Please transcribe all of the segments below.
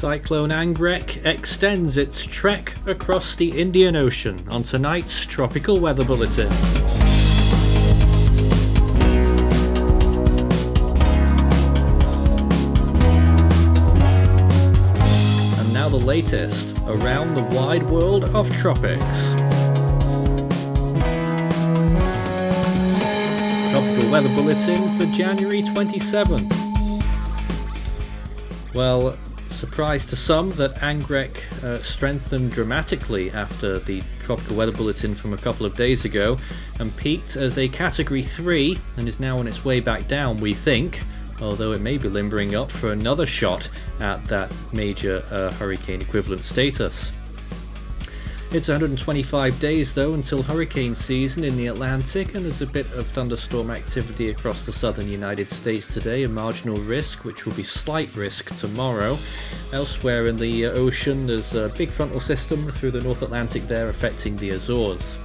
Cyclone Anggrek extends its trek across the Indian Ocean on tonight's Tropical Weather Bulletin. And now the latest around the wide world of tropics. Tropical Weather Bulletin for January 27th. Well, surprise to some that Anggrek strengthened dramatically after the Tropical Weather Bulletin from a couple of days ago and peaked as a Category 3 and is now on its way back down, we think, although it may be limbering up for another shot at that major hurricane equivalent status. It's 125 days though until hurricane season in the Atlantic, and there's a bit of thunderstorm activity across the southern United States today, a marginal risk which will be slight risk tomorrow. Elsewhere in the ocean there's a big frontal system through the North Atlantic there affecting the Azores.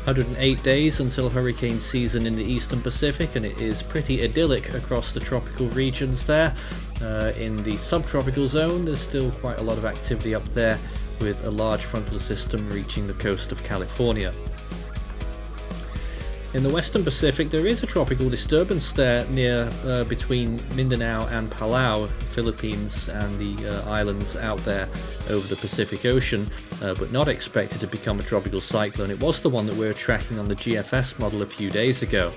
108 days until hurricane season in the eastern Pacific, and it is pretty idyllic across the tropical regions there. In the subtropical zone there's still quite a lot of activity up there, with a large frontal system reaching the coast of California. In the western Pacific there is a tropical disturbance there near between Mindanao and Palau, Philippines and the islands out there over the Pacific Ocean, but not expected to become a tropical cyclone. It was the one that we were tracking on the GFS model a few days ago.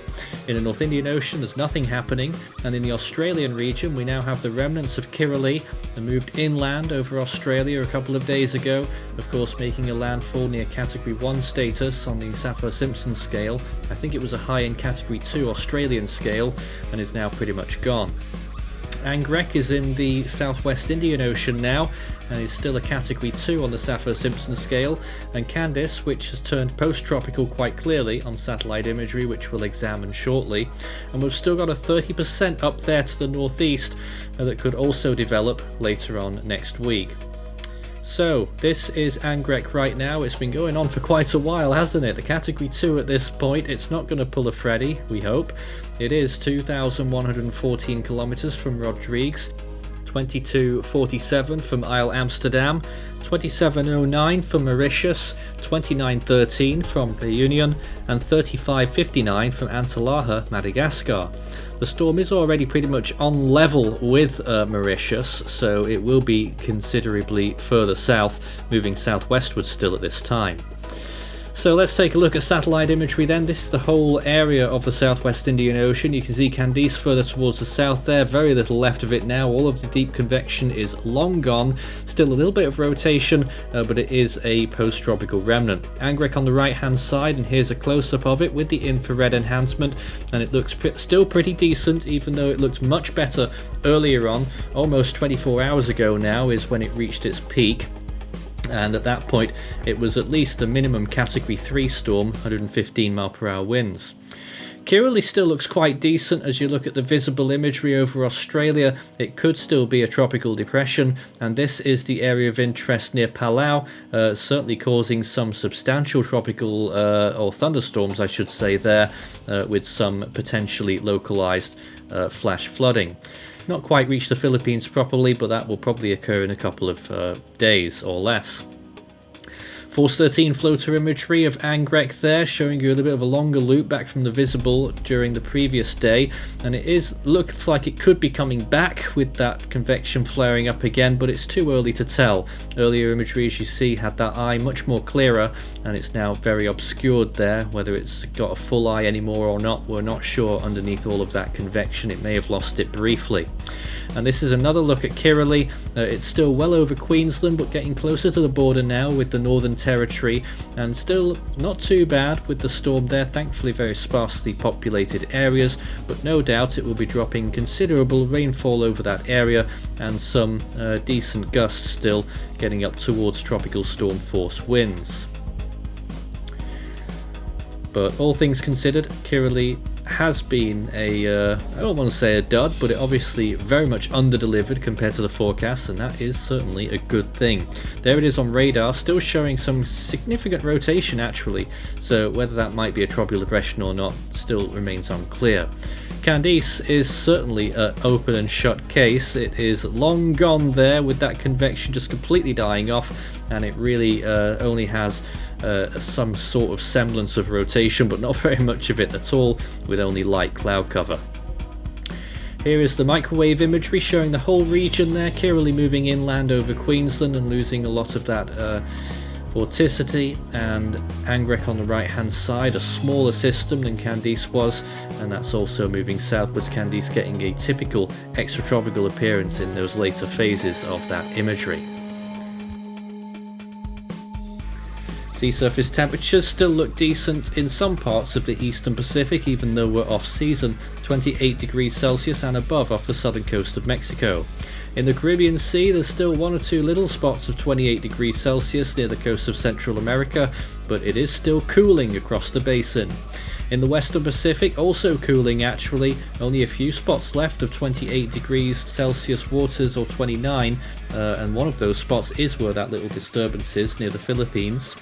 In the North Indian Ocean there's nothing happening, and in the Australian region we now have the remnants of Kirrily that moved inland over Australia a couple of days ago, of course making a landfall near Category 1 status on the Saffir-Simpson scale. I think it was a high-end Category 2 Australian scale and is now pretty much gone. Anggrek is in the southwest Indian Ocean now and is still a Category 2 on the Saffir-Simpson scale, and Candice, which has turned post-tropical quite clearly on satellite imagery, which we'll examine shortly, and we've still got a 30% up there to the northeast that could also develop later on next week. So, this is Anggrek right now. It's been going on for quite a while, hasn't it? The Category 2 at this point. It's not going to pull a Freddy, we hope. It is 2,114 kilometers from Rodrigues, 2247 from Isle Amsterdam, 2709 from Mauritius, 2913 from Reunion, and 3559 from Antillaha, Madagascar. The storm is already pretty much on level with Mauritius, so it will be considerably further south, moving southwestward still at this time. So let's take a look at satellite imagery then. This is the whole area of the southwest Indian Ocean. You can see Candice further towards the south there, very little left of it now. All of the deep convection is long gone, still a little bit of rotation, but it is a post-tropical remnant. Anggrek on the right hand side, and here's a close-up of it with the infrared enhancement, and it looks still pretty decent, even though it looked much better earlier on. Almost 24 hours ago now is when it reached its peak. And at that point it was at least a minimum Category 3 storm, 115 mph winds. Kirrily still looks quite decent as you look at the visible imagery over Australia. It could still be a tropical depression, and this is the area of interest near Palau, certainly causing some substantial tropical or thunderstorms I should say there, with some potentially localized flash flooding. Not quite reached the Philippines properly, but that will probably occur in a couple of days or less. Force 13 floater imagery of Anggrek there, showing you a little bit of a longer loop back from the visible during the previous day, and it looks like it could be coming back with that convection flaring up again, but it's too early to tell. Earlier imagery, as you see, had that eye much more clearer, and it's now very obscured there. Whether it's got a full eye anymore or not, we're not sure underneath all of that convection. It may have lost it briefly. And this is another look at Kirrily. It's still well over Queensland, but getting closer to the border now with the Northern Territory, and still not too bad with the storm there. Thankfully very sparsely populated areas, but no doubt it will be dropping considerable rainfall over that area, and some decent gusts still getting up towards tropical storm force winds. But all things considered, Kirrily has been I don't want to say a dud, but it obviously very much under-delivered compared to the forecast, and that is certainly a good thing. There it is on radar, still showing some significant rotation actually, so whether that might be a tropical depression or not still remains unclear. Candice is certainly an open and shut case. It is long gone there, with that convection just completely dying off, and it really only has some sort of semblance of rotation, but not very much of it at all, with only light cloud cover. Here is the microwave imagery showing the whole region there, Kirrily moving inland over Queensland and losing a lot of that vorticity, and Anggrek on the right hand side, a smaller system than Candice was, and that's also moving southwards, Candice getting a typical extratropical appearance in those later phases of that imagery. Sea surface temperatures still look decent in some parts of the eastern Pacific, even though we're off season, 28 degrees Celsius and above off the southern coast of Mexico. In the Caribbean Sea, there's still one or two little spots of 28 degrees Celsius near the coast of Central America, but it is still cooling across the basin. In the western Pacific, also cooling actually, only a few spots left of 28 degrees Celsius waters or 29, and one of those spots is where that little disturbance is, near the Philippines.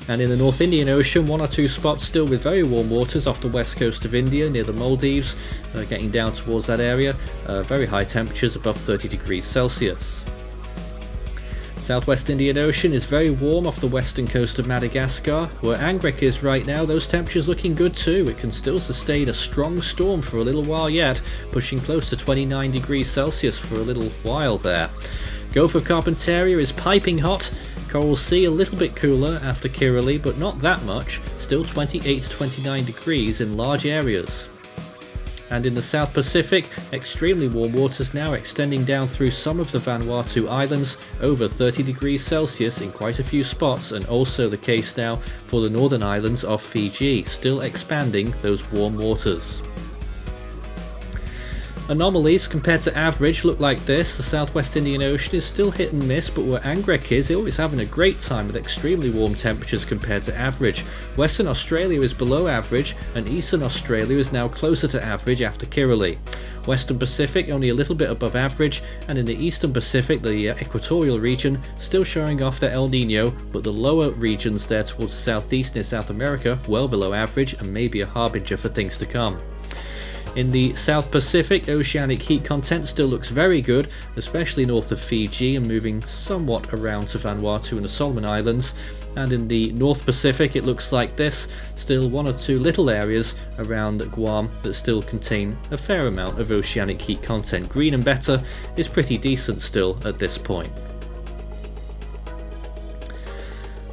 And in the North Indian Ocean, one or two spots still with very warm waters off the west coast of India near the Maldives, getting down towards that area, very high temperatures above 30 degrees Celsius. Southwest Indian Ocean is very warm off the western coast of Madagascar. Where Anggrek is right now, those temperatures looking good too. It can still sustain a strong storm for a little while yet, pushing close to 29 degrees Celsius for a little while there. Gulf of Carpentaria is piping hot. Coral Sea a little bit cooler after Kirrily, but not that much, still 28 to 29 degrees in large areas. And in the South Pacific, extremely warm waters now extending down through some of the Vanuatu Islands, over 30 degrees Celsius in quite a few spots, and also the case now for the northern islands of Fiji, still expanding those warm waters. Anomalies compared to average look like this. The Southwest Indian Ocean is still hit and miss, but where Anggrek is, always having a great time with extremely warm temperatures compared to average. Western Australia is below average, and Eastern Australia is now closer to average after Kirrily. Western Pacific only a little bit above average, and in the Eastern Pacific, the equatorial region, still showing off their El Nino, but the lower regions there towards the southeast near South America, well below average and maybe a harbinger for things to come. In the South Pacific, oceanic heat content still looks very good, especially north of Fiji and moving somewhat around to Vanuatu and the Solomon Islands. And in the North Pacific, it looks like this, still one or two little areas around Guam that still contain a fair amount of oceanic heat content. Green and better is pretty decent still at this point.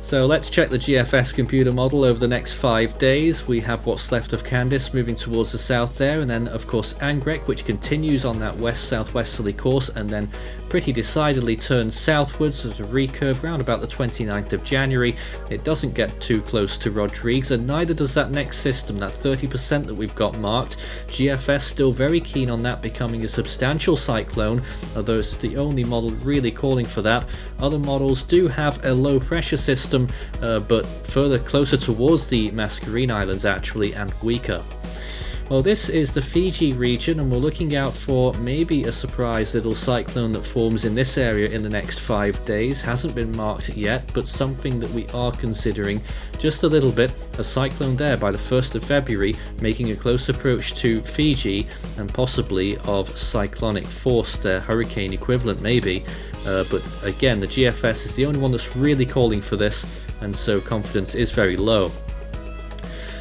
So let's check the GFS computer model over the next 5 days. We have what's left of Candice moving towards the south there, and then of course Anggrek, which continues on that west-southwesterly course and then pretty decidedly turns southwards as a recurve around about the 29th of January. It doesn't get too close to Rodrigues, and neither does that next system, that 30% that we've got marked. GFS still very keen on that becoming a substantial cyclone, although it's the only model really calling for that. Other models do have a low pressure system, but further closer towards the Mascarene Islands actually, and weaker. Well, this is the Fiji region, and we're looking out for maybe a surprise little cyclone that forms in this area in the next 5 days. Hasn't been marked yet, but something that we are considering just a little bit. A cyclone there by the 1st of February, making a close approach to Fiji and possibly of cyclonic force, their hurricane equivalent maybe. But again, the GFS is the only one that's really calling for this, and so confidence is very low.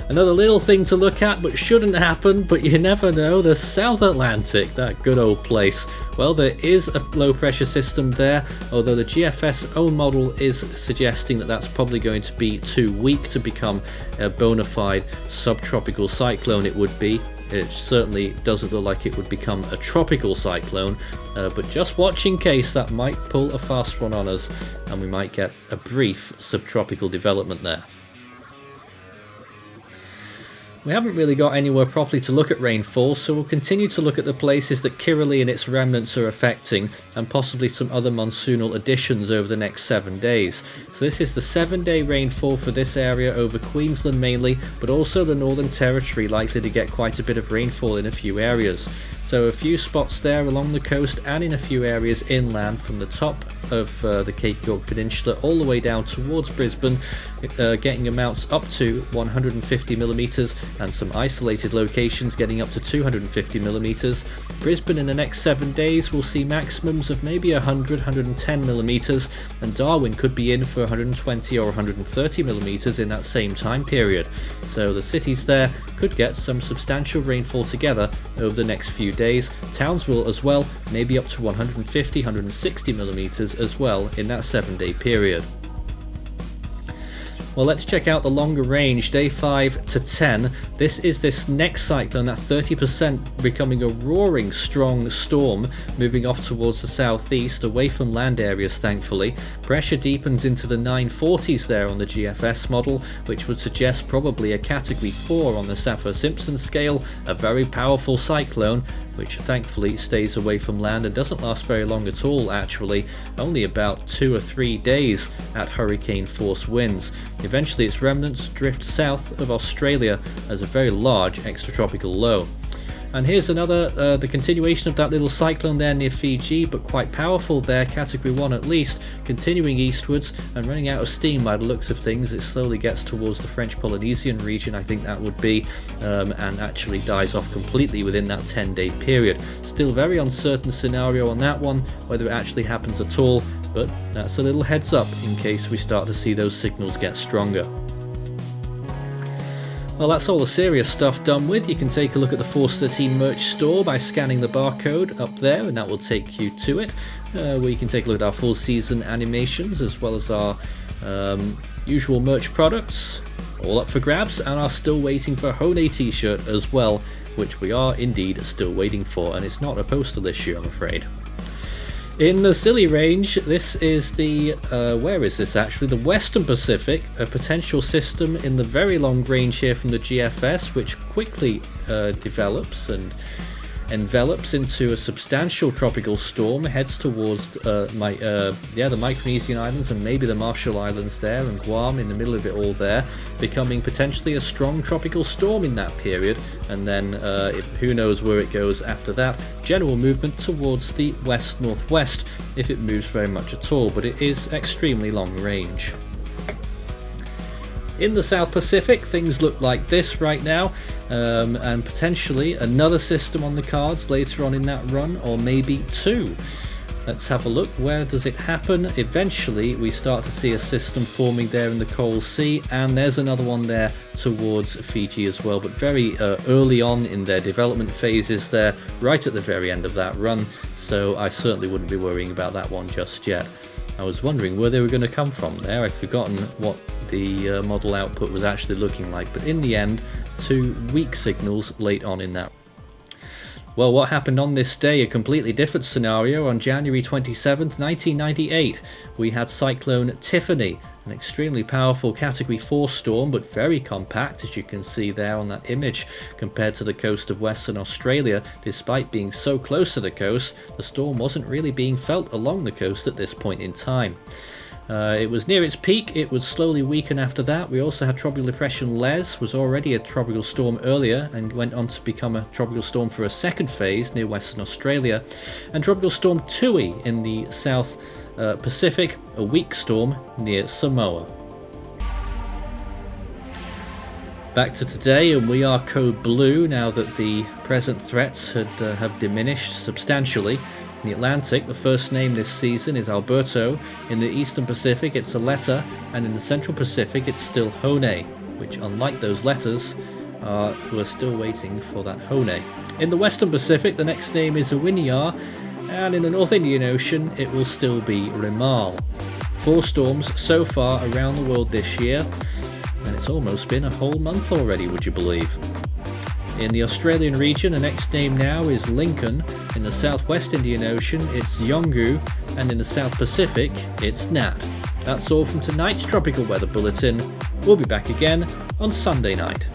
Another little thing to look at, but shouldn't happen, but you never know, the South Atlantic, that good old place. Well, there is a low pressure system there, although the GFS own model is suggesting that that's probably going to be too weak to become a bona fide subtropical cyclone. It would be. It certainly doesn't look like it would become a tropical cyclone, but just watch in case that might pull a fast one on us, and we might get a brief subtropical development there. We haven't really got anywhere properly to look at rainfall, so we'll continue to look at the places that Kirrily and its remnants are affecting, and possibly some other monsoonal additions over the next 7 days. So this is the 7-day rainfall for this area over Queensland mainly, but also the Northern Territory likely to get quite a bit of rainfall in a few areas. So a few spots there along the coast and in a few areas inland from the top of the Cape York Peninsula all the way down towards Brisbane, getting amounts up to 150 millimeters, and some isolated locations getting up to 250 millimeters. Brisbane in the next 7 days will see maximums of maybe 100, 110 millimeters, and Darwin could be in for 120 or 130 millimeters in that same time period. So the cities there could get some substantial rainfall together over the next few days. Townsville as well, maybe up to 150, 160 millimeters as well in that 7-day period. Well, let's check out the longer range, day 5 to 10. This is this next cyclone, that 30% becoming a roaring strong storm, moving off towards the southeast, away from land areas thankfully. Pressure deepens into the 940s there on the GFS model, which would suggest probably a category 4 on the Saffir-Simpson scale, a very powerful cyclone, which thankfully stays away from land and doesn't last very long at all actually, only about 2 or 3 days at hurricane force winds. Eventually its remnants drift south of Australia as a very large extratropical low. And here's another, the continuation of that little cyclone there near Fiji, but quite powerful there, category 1 at least, continuing eastwards and running out of steam by the looks of things. It slowly gets towards the French Polynesian region, I think that would be, and actually dies off completely within that 10-day period. Still very uncertain scenario on that one, whether it actually happens at all, but that's a little heads up in case we start to see those signals get stronger. Well, that's all the serious stuff done with. You can take a look at the Force 13 merch store by scanning the barcode up there, and that will take you to it, where you can take a look at our full season animations as well as our usual merch products, all up for grabs, and are still waiting for Hone t-shirt as well, which we are indeed still waiting for, and it's not a poster this year, I'm afraid. In the Scilly range, this is the, where is this actually? The Western Pacific, a potential system in the very long range here from the GFS, which quickly develops and envelops into a substantial tropical storm, heads towards the Micronesian Islands and maybe the Marshall Islands there, and Guam in the middle of it all there, becoming potentially a strong tropical storm in that period, and then who knows where it goes after that. General movement towards the west-northwest if it moves very much at all, but it is extremely long range. In the South Pacific, things look like this right now, and potentially another system on the cards later on in that run, or maybe 2. Let's have a look. Where does it happen? Eventually, we start to see a system forming there in the Coral Sea, and there's another one there towards Fiji as well, but very early on in their development phases there, right at the very end of that run, so I certainly wouldn't be worrying about that one just yet. I was wondering where they were going to come from there. I'd forgotten what the model output was actually looking like, but in the end, 2 weak signals late on in that. Well, what happened on this day? A completely different scenario. On January 27th, 1998, we had Cyclone Tiffany, an extremely powerful category 4 storm, but very compact, as you can see there on that image, compared to the coast of Western Australia. Despite being so close to the coast, the storm wasn't really being felt along the coast at this point in time. It was near its peak. It would slowly weaken after that. We also had Tropical Depression Les, was already a tropical storm earlier and went on to become a tropical storm for a second phase near Western Australia, and Tropical Storm Tui in the South Pacific, a weak storm near Samoa. Back to today, and we are code blue now that the present threats have diminished substantially. In the Atlantic, the first name this season is Alberto. In the Eastern Pacific, it's Aletta, and in the Central Pacific, it's still Hone, which, unlike those letters, we're still waiting for that Hone. In the Western Pacific, the next name is Awinyar, and in the North Indian Ocean, it will still be Rimal. 4 storms so far around the world this year, and it's almost been a whole month already, would you believe? In the Australian region, the next name now is Lincoln. In the Southwest Indian Ocean, it's Yongu, and in the South Pacific, it's Nat. That's all from tonight's Tropical Weather Bulletin. We'll be back again on Sunday night.